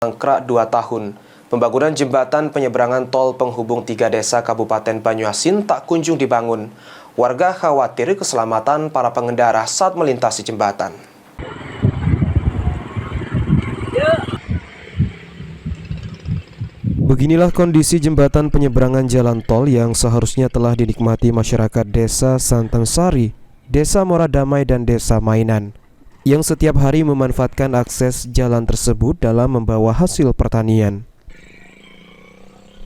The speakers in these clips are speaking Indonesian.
Mangkrak 2 tahun. Pembangunan jembatan penyeberangan tol penghubung 3 desa Kabupaten Banyuasin tak kunjung dibangun. Warga khawatir keselamatan para pengendara saat melintasi jembatan. Beginilah kondisi jembatan penyeberangan jalan tol yang seharusnya telah dinikmati masyarakat Desa Santansari, Desa Moradamai dan Desa Mainan, yang setiap hari memanfaatkan akses jalan tersebut dalam membawa hasil pertanian.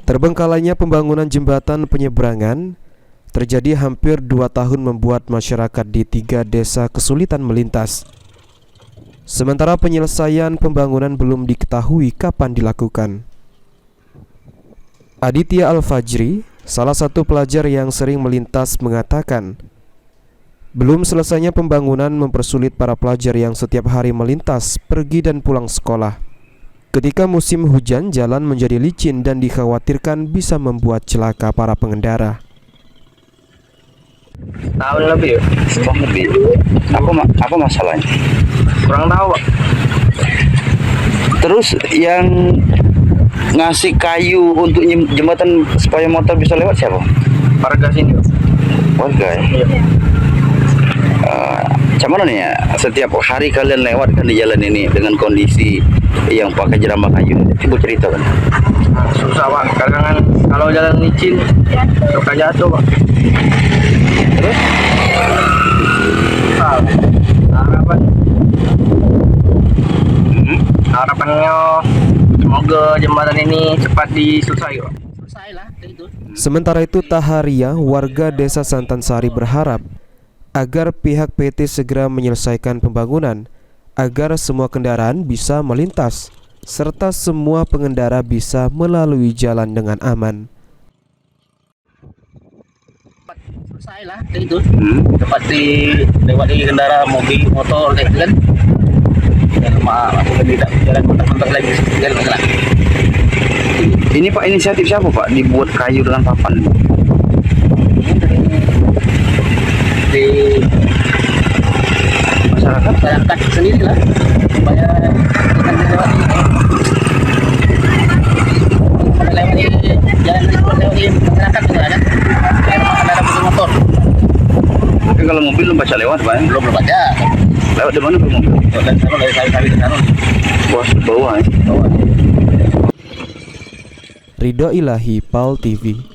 Terbengkalainya pembangunan jembatan penyeberangan terjadi hampir 2 tahun membuat masyarakat di 3 desa kesulitan melintas. Sementara penyelesaian pembangunan belum diketahui kapan dilakukan. Aditya Al-Fajri, salah satu pelajar yang sering melintas, mengatakan belum selesainya pembangunan mempersulit para pelajar yang setiap hari melintas, pergi dan pulang sekolah. Ketika musim hujan, jalan menjadi licin dan dikhawatirkan bisa membuat celaka para pengendara. Tahun lebih, setahun lebih. Apa masalahnya? kurang tahu Pak. Terus yang ngasih kayu untuk jembatan supaya motor bisa lewat siapa? Warga sini Pak. Warga ya? Iya. Macam mana nih ya? Setiap hari kalian lewat kan di jalan ini dengan kondisi yang pakai jerambak kayu. Coba cerita kan? Susah Pak, kadang kan kalau jalan licin suka jatuh Pak. Terus? Harapannya semoga jembatan ini cepat diselesaikan Pak. Selesailah itu. Sementara itu, Taharia, warga Desa Santansari, berharap agar pihak PT segera menyelesaikan pembangunan agar semua kendaraan bisa melintas serta semua pengendara bisa melalui jalan dengan aman. Selesailah itu. Cepat dilewati kendaraan mobil, motor kan. Tidak jalan mentok lagi jalan lah. Ini Pak, inisiatif siapa Pak? Dibuat kayu dengan papan. Di masyarakat sendiri lah supaya kita dilewati jalan lewati masyarakat juga kan ada motor. Tapi kalau mobil belum baca lewat Pak? Belum baca. Lewat di mana mobil? Dari sawi ke sana. Bawah ya? Bawah. Ridho Ilahi, PAL TV.